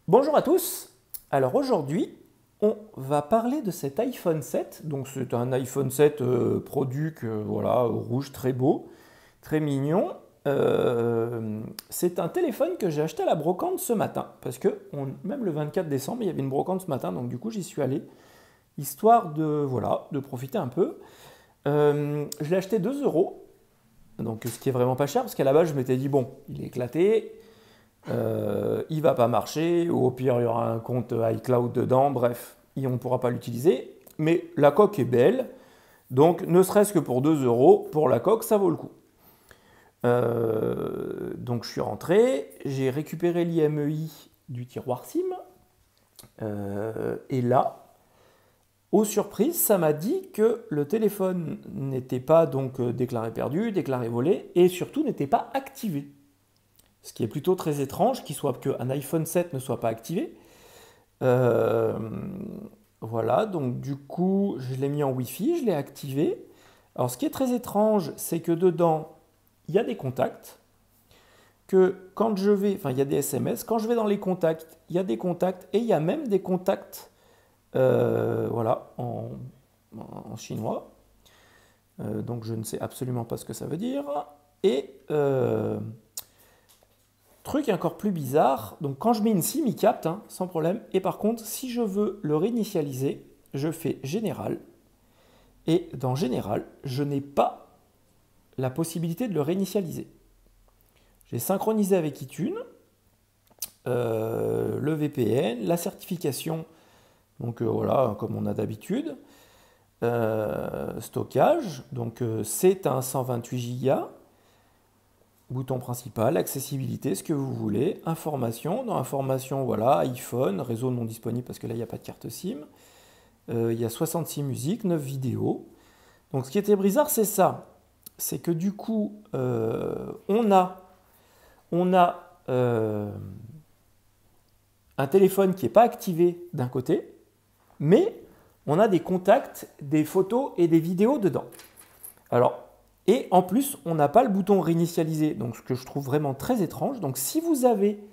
Bonjour à tous. Alors aujourd'hui, on va parler de cet iPhone 7. Donc c'est un iPhone 7 Product, voilà, rouge très beau, très mignon. C'est un téléphone que j'ai acheté à la brocante ce matin parce que même le 24 décembre, il y avait une brocante ce matin, donc du coup j'y suis allé histoire de voilà de profiter un peu. Je l'ai acheté 2 euros, donc ce qui est vraiment pas cher parce qu'à la base je m'étais dit bon, il est éclaté. Il va pas marcher, ou au pire il y aura un compte iCloud dedans, bref, on ne pourra pas l'utiliser. Mais la coque est belle, donc ne serait-ce que pour 2 euros, pour la coque, ça vaut le coup. Donc je suis rentré, j'ai récupéré l'IMEI du tiroir SIM, et là, aux surprises, ça m'a dit que le téléphone n'était pas donc déclaré perdu, déclaré volé, et surtout n'était pas activé. Ce qui est plutôt très étrange qu'un iPhone 7 ne soit pas activé. Euh, voilà, donc du coup, je l'ai mis en Wi-Fi, je l'ai activé. Alors, ce qui est très étrange, c'est que dedans, il y a des contacts. Que quand je vais, enfin, il y a des SMS. Quand je vais dans les contacts, il y a des contacts et il y a même des contacts, voilà, en chinois. Donc, je ne sais absolument pas ce que ça veut dire. Et truc encore plus bizarre, donc quand je mets une SIM, il capte hein, sans problème. Et par contre, si je veux le réinitialiser, je fais Général. Et dans Général, je n'ai pas la possibilité de le réinitialiser. J'ai synchronisé avec iTunes, le VPN, la certification, donc voilà, comme on a d'habitude. Stockage, donc c'est un 128 Go. Bouton principal, accessibilité, ce que vous voulez, information, dans information, voilà, iPhone, réseau non disponible parce que là il n'y a pas de carte SIM, il y a 66 musiques, 9 vidéos. Donc ce qui était bizarre c'est ça, c'est que du coup on a un téléphone qui n'est pas activé d'un côté, mais on a des contacts, des photos et des vidéos dedans. Alors, et en plus, on n'a pas le bouton réinitialiser, donc ce que je trouve vraiment très étrange. Donc si vous avez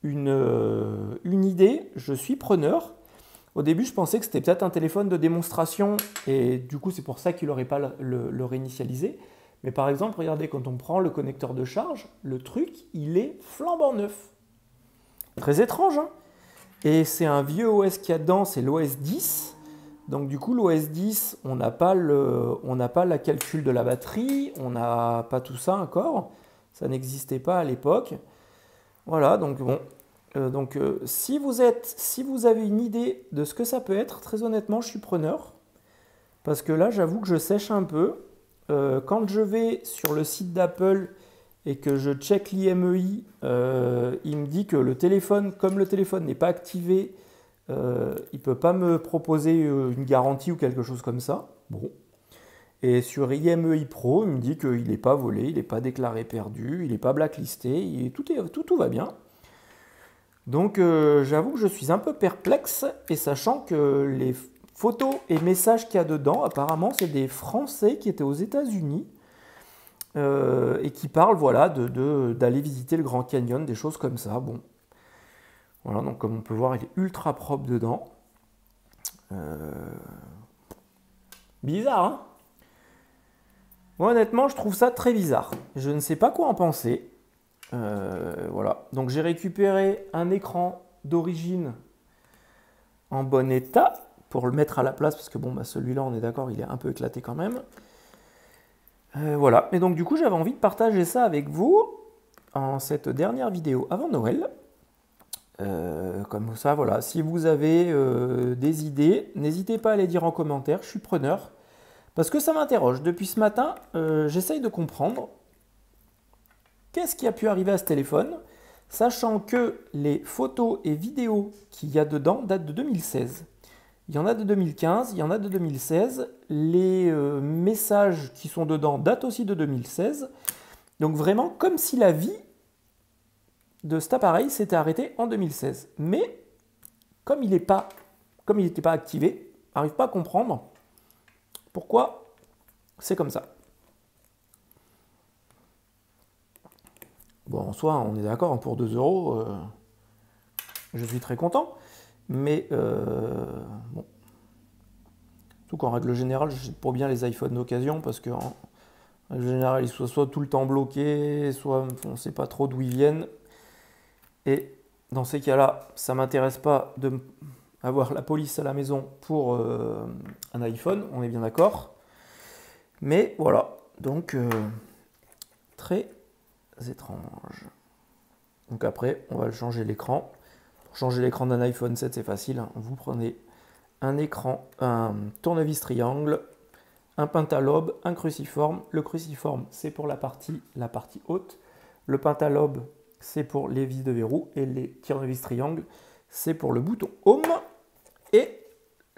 une idée, je suis preneur. Au début, je pensais que c'était peut-être un téléphone de démonstration, et du coup, c'est pour ça qu'il n'aurait pas le réinitialisé. Mais par exemple, regardez, quand on prend le connecteur de charge, le truc, il est flambant neuf. Très étrange, hein? Et c'est un vieux OS qu'il y a dedans, c'est l'OS 10. Donc du coup, l'OS 10, on n'a pas la calcul de la batterie, on n'a pas tout ça encore. Ça n'existait pas à l'époque. Voilà, donc bon. Si vous avez une idée de ce que ça peut être, très honnêtement, je suis preneur. Parce que là, j'avoue que je sèche un peu. Quand je vais sur le site d'Apple et que je check l'IMEI, il me dit que le téléphone, comme le téléphone n'est pas activé, il ne peut pas me proposer une garantie ou quelque chose comme ça. Bon. Et sur IMEI Pro, il me dit qu'il n'est pas volé, il n'est pas déclaré perdu, il n'est pas blacklisté, tout va bien. Donc j'avoue que je suis un peu perplexe, et sachant que les photos et messages qu'il y a dedans, apparemment c'est des Français qui étaient aux États-Unis et qui parlent voilà, d'aller visiter le Grand Canyon, des choses comme ça. Bon. Voilà, donc comme on peut voir, il est ultra propre dedans. Bizarre, hein? Moi, honnêtement, je trouve ça très bizarre. Je ne sais pas quoi en penser. Voilà. Donc j'ai récupéré un écran d'origine en bon état pour le mettre à la place, parce que bon, bah, celui-là, on est d'accord, il est un peu éclaté quand même. Voilà. Et donc du coup, j'avais envie de partager ça avec vous en cette dernière vidéo avant Noël. Comme ça, voilà. Si vous avez des idées, n'hésitez pas à les dire en commentaire, je suis preneur. Parce que ça m'interroge. Depuis ce matin, j'essaye de comprendre qu'est-ce qui a pu arriver à ce téléphone, sachant que les photos et vidéos qu'il y a dedans datent de 2016. Il y en a de 2015, il y en a de 2016. Les messages qui sont dedans datent aussi de 2016. Donc vraiment comme si la vie de cet appareil s'était arrêtée en 2016. Mais comme il n'était pas activé, on n'arrive pas à comprendre pourquoi c'est comme ça. Bon, en soi, on est d'accord, pour 2 euros, je suis très content. Mais bon. Surtout qu'en règle générale, j'achète pour bien les iPhones d'occasion parce qu'en règle générale, ils sont soit tout le temps bloqués, soit on ne sait pas trop d'où ils viennent. Et dans ces cas-là, ça ne m'intéresse pas d'avoir la police à la maison pour un iPhone, on est bien d'accord. Mais voilà, donc très étrange. Donc après, on va le changer l'écran. Pour changer l'écran d'un iPhone 7, c'est facile, hein. Vous prenez un écran, un tournevis triangle, un pentalobe, un cruciforme. Le cruciforme, c'est pour la partie haute. Le pentalobe, c'est pour les vis de verrou. Et les tournevis triangle, c'est pour le bouton Home et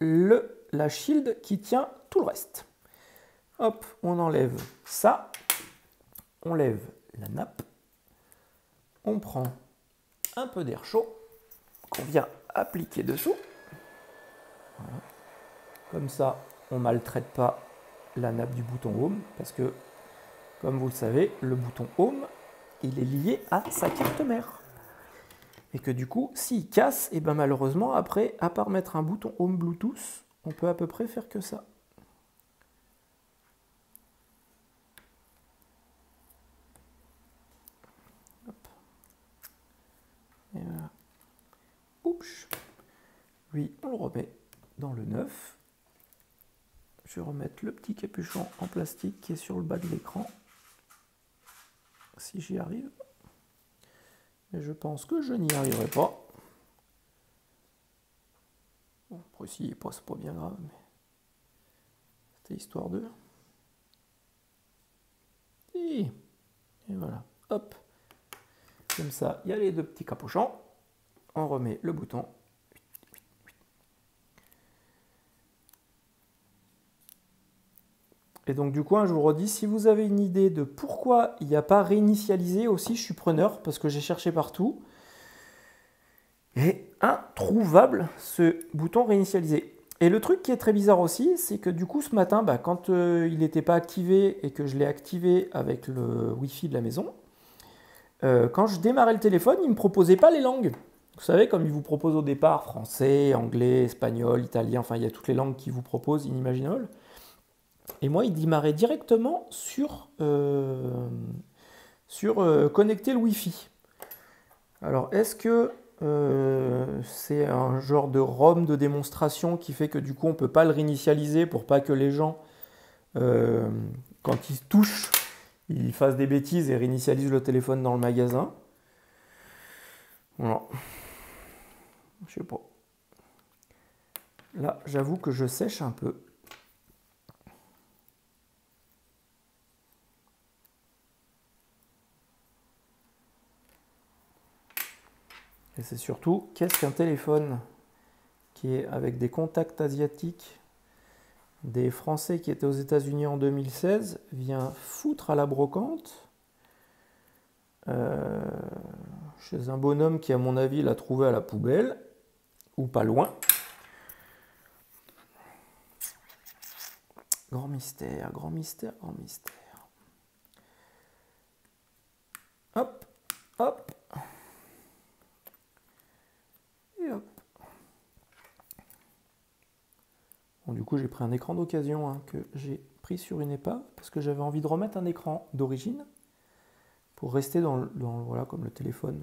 la shield qui tient tout le reste. Hop, on enlève ça. On lève la nappe. On prend un peu d'air chaud qu'on vient appliquer dessous. Voilà. Comme ça, on ne maltraite pas la nappe du bouton Home parce que, comme vous le savez, le bouton Home, il est lié à sa carte mère. Et que du coup, s'il casse, et ben malheureusement, après, à part mettre un bouton Home Bluetooth, on peut à peu près faire que ça. Hop. Et voilà. Oups. Lui, on le remet dans le neuf. Je vais remettre le petit capuchon en plastique qui est sur le bas de l'écran. Si j'y arrive. Mais je pense que je n'y arriverai pas. Bon, après, si, c'est pas bien grave, mais c'était histoire de. Et voilà, hop. Comme ça, il y a les deux petits capuchons. On remet le bouton. Et donc du coup, je vous redis, si vous avez une idée de pourquoi il n'y a pas réinitialisé aussi, je suis preneur parce que j'ai cherché partout. Et introuvable ce bouton réinitialiser. Et le truc qui est très bizarre aussi, c'est que du coup ce matin, quand il n'était pas activé et que je l'ai activé avec le Wi-Fi de la maison, quand je démarrais le téléphone, il ne me proposait pas les langues. Vous savez, comme il vous propose au départ français, anglais, espagnol, italien, enfin il y a toutes les langues qu'il vous propose, inimaginable. Et moi, il démarrait directement sur connecter le Wi-Fi. Alors, est-ce que c'est un genre de ROM de démonstration qui fait que du coup, on ne peut pas le réinitialiser pour pas que les gens, quand ils se touchent, ils fassent des bêtises et réinitialisent le téléphone dans le magasin? Voilà. Je sais pas. Là, j'avoue que je sèche un peu. Et c'est surtout, qu'est-ce qu'un téléphone qui est avec des contacts asiatiques, des Français qui étaient aux États-Unis en 2016, vient foutre à la brocante chez un bonhomme qui, à mon avis, l'a trouvé à la poubelle, ou pas loin. Grand mystère, grand mystère, grand mystère. Hop, hop. Et hop. Bon, du coup, j'ai pris un écran d'occasion que j'ai pris sur une épave parce que j'avais envie de remettre un écran d'origine pour rester voilà, comme le téléphone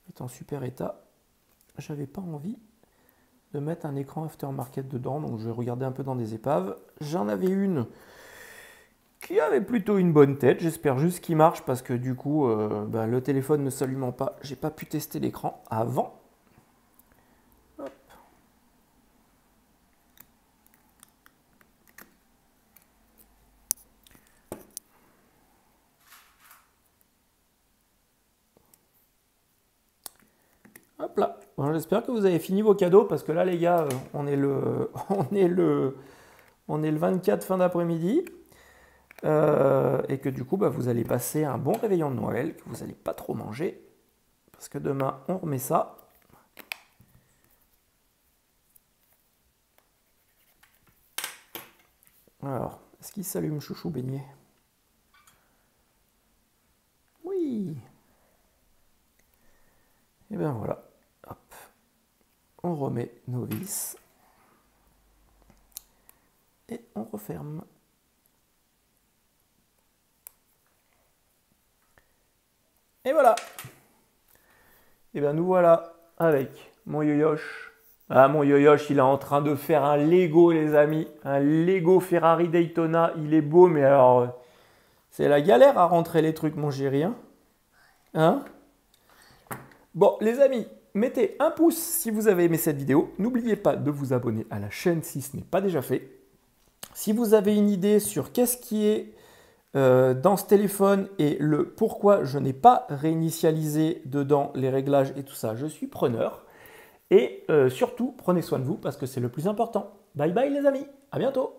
est en super état. J'avais pas envie de mettre un écran aftermarket dedans, donc je vais regarder un peu dans des épaves. J'en avais une qui avait plutôt une bonne tête, j'espère juste qu'il marche parce que du coup, le téléphone ne s'allumant pas, j'ai pas pu tester l'écran avant. Hop. Hop là. Bon, j'espère que vous avez fini vos cadeaux parce que là, les gars, on est le 24 fin d'après-midi. Et que du coup, vous allez passer un bon réveillon de Noël, que vous n'allez pas trop manger. Parce que demain, on remet ça. Alors, est-ce qu'il s'allume, chouchou beignet? Oui. Et bien voilà. Hop. On remet nos vis. Et on referme. Et voilà. Et bien nous voilà avec mon Yoyosh. Ah, mon Yoyosh, il est en train de faire un Lego, les amis. Un Lego Ferrari Daytona. Il est beau, mais alors, c'est la galère à rentrer les trucs, mon chéri. Hein? Bon, les amis, mettez un pouce si vous avez aimé cette vidéo. N'oubliez pas de vous abonner à la chaîne si ce n'est pas déjà fait. Si vous avez une idée sur qu'est-ce qui est dans ce téléphone et le pourquoi je n'ai pas réinitialisé dedans les réglages et tout ça, je suis preneur. Et surtout, prenez soin de vous parce que c'est le plus important. Bye bye les amis, à bientôt.